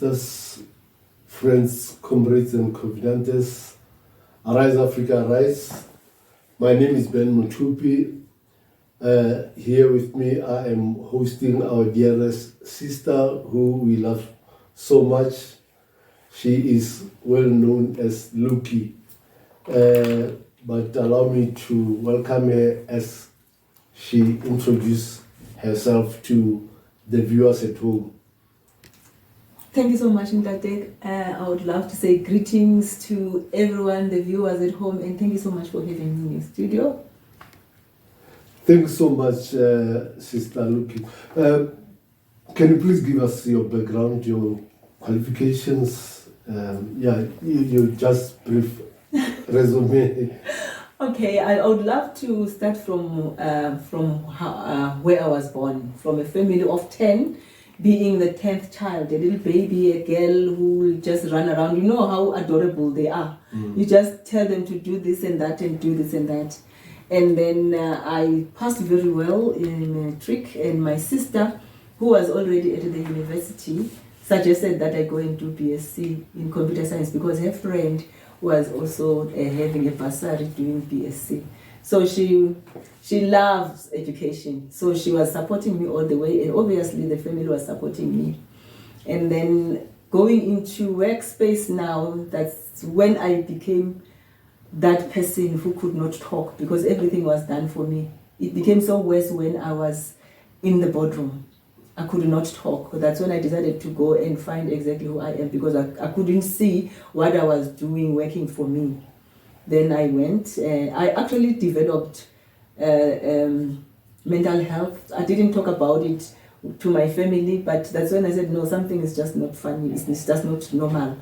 sisters, friends, comrades, and confidants. Arise, Africa, arise. My name is Ben Mutupi. Here with me, I am hosting our dearest sister who we love so much. She is well known as Luki. But allow me to welcome her as she introduces herself to the viewers at home. Thank you so much, Ndadek. I would love to say greetings to everyone, the viewers at home, and thank you so much for having me in the studio. Thanks so much, Sister Luki. Can you please give us your background, your qualifications? You just brief resume. Okay, I would love to start from where I was born, from a family of 10, being the 10th child, a little baby, a girl who will just run around. You know how adorable they are. You just tell them to do this and that and do this and that. And then I passed very well in matric, and my sister, who was already at the university, suggested that I go and do BSc in computer science because her friend was also having a bursary doing BSc. So she loves education. So she was supporting me all the way, and obviously the family was supporting me. And then going into workspace now, that's when I became that person who could not talk because everything was done for me. It became so worse when I was in the boardroom. I could not talk. That's when I decided to go and find exactly who I am because I couldn't see what I was doing working for me. Then I went, I actually developed mental health. I didn't talk about it to my family, but that's when I said, no, something is just not funny. It's just not normal.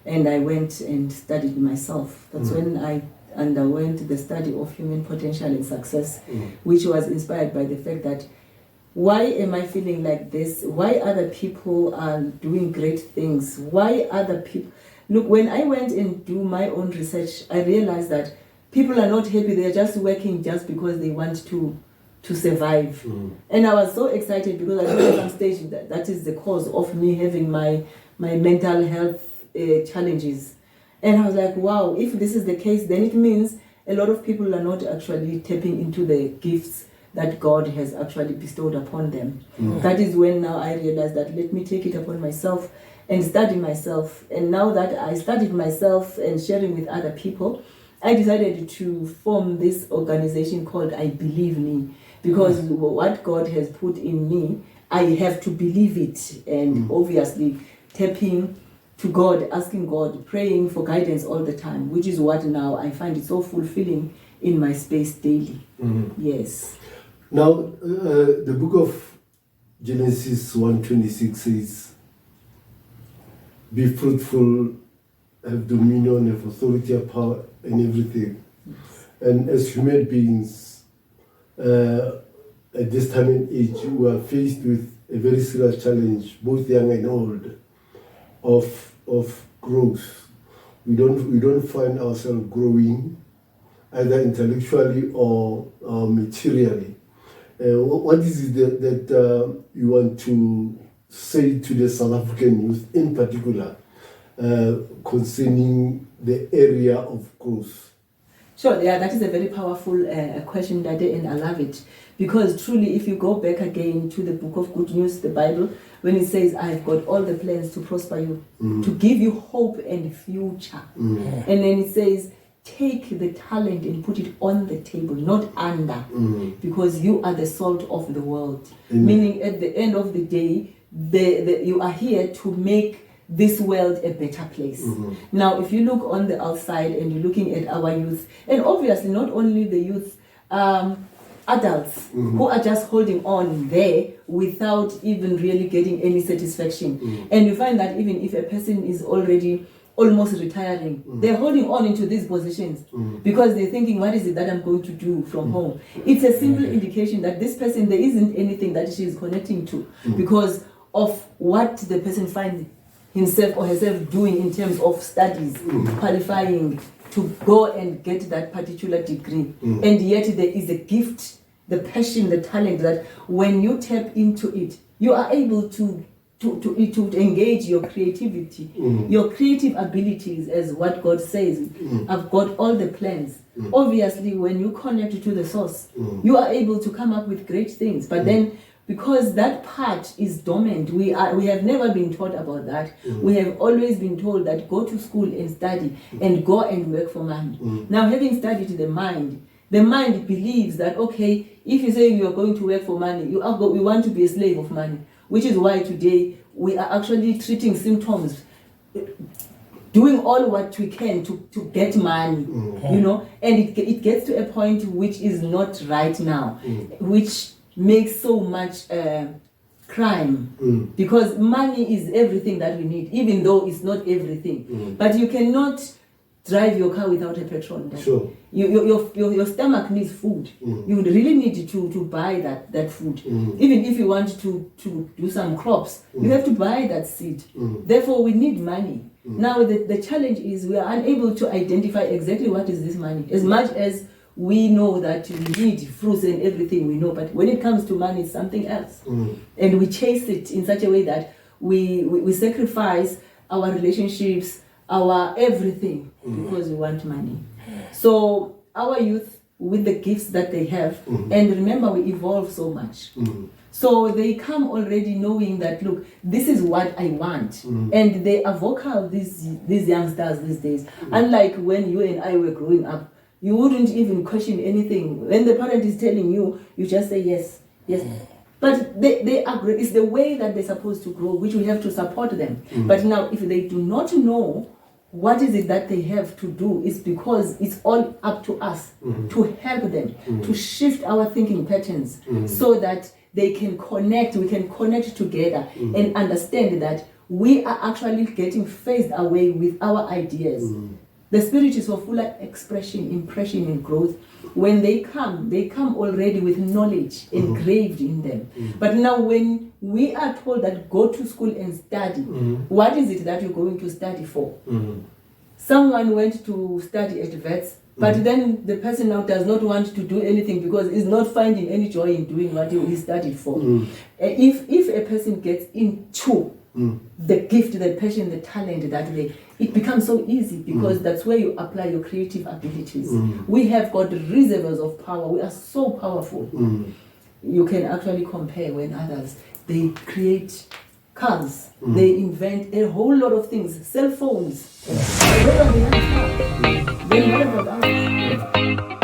And I went and studied myself. That's when I underwent the study of human potential and success, which was inspired by the fact that why am I feeling like this? Why other people are doing great things? Why other people... Look, when I went and do my own research, I realized that people are not happy. They're just working just because they want to survive. And I was so excited because I knew at some stage that is the cause of me having my mental health challenges. And I was like, wow, if this is the case, then it means a lot of people are not actually tapping into the gifts that God has actually bestowed upon them. That is when now I realized that let me take it upon myself and study myself. And now that I studied myself and sharing with other people, I decided to form this organization called I Believe Me, because what God has put in me, I have to believe it. And obviously tapping to God, asking God, praying for guidance all the time, which is what now I find it so fulfilling in my space daily. Yes. Now, the book of Genesis 1:26 says, be fruitful, have dominion, have authority, have power, and everything. And as human beings, at this time and age, we are faced with a very serious challenge, both young and old, of growth. We don't find ourselves growing either intellectually or materially. What is it that you want to say to the South African youth in particular concerning the area of growth? Sure, yeah, that is a very powerful question, Dade, and I love it. Because truly, if you go back again to the book of Good News, the Bible, when it says, I've got all the plans to prosper you, to give you hope and future. And then it says, take the talent and put it on the table, not under, because you are the salt of the world. Meaning at the end of the day, you are here to make this world a better place. Now, if you look on the outside and you're looking at our youth, and obviously not only the youth, adults who are just holding on there without even really getting any satisfaction. And you find that even if a person is already almost retiring, they're holding on into these positions because they're thinking, what is it that I'm going to do from home? It's a simple indication that this person, there isn't anything that she is connecting to because of what the person finds himself or herself doing in terms of studies, qualifying to go and get that particular degree. And yet there is a gift, the passion, the talent that when you tap into it, you are able to to engage your creativity, your creative abilities, as what God says. I've got all the plans. Obviously, when you connect to the source, you are able to come up with great things. But then, because that part is dormant, we have never been taught about that. We have always been told that go to school and study and go and work for money. Now, having studied the mind believes that, okay, if you say you are going to work for money, we want to be a slave of money, which is why today we are actually treating symptoms, doing all what we can to get money, you know, and it gets to a point which is not right now, which makes so much crime, because money is everything that we need, even though it's not everything. But you cannot drive your car without a petrol. Sure. Your stomach needs food. You really need to buy that food. Even if you want to do some crops, you have to buy that seed. Therefore, we need money. Now, the challenge is we are unable to identify exactly what is this money. As much as we know that we need fruits and everything, we know, but when it comes to money, it's something else. And we chase it in such a way that we sacrifice our relationships, our everything, because we want money. So our youth, with the gifts that they have, and remember, we evolve so much. So they come already knowing that, look, this is what I want. And they are vocal, these youngsters these days. Unlike when you and I were growing up, you wouldn't even question anything. When the parent is telling you, you just say yes, yes. But they agree. It's the way that they're supposed to grow, which we have to support them. But now, if they do not know what is it that they have to do, it's because it's all up to us to help them, to shift our thinking patterns so that they can connect, we can connect together and understand that we are actually getting phased away with our ideas. The spirit is for fuller expression, impression, and growth. When they come already with knowledge engraved in them. But now when we are told that go to school and study, what is it that you're going to study for? Someone went to study at vets, but then the person now does not want to do anything because he's not finding any joy in doing what he studied for. If a person gets into the gift, the passion, the talent that way, it becomes so easy because that's where you apply your creative abilities. We have got reservoirs of power. We are so powerful. You can actually compare when others, they create cars, they invent a whole lot of things, cell phones. Then what about us?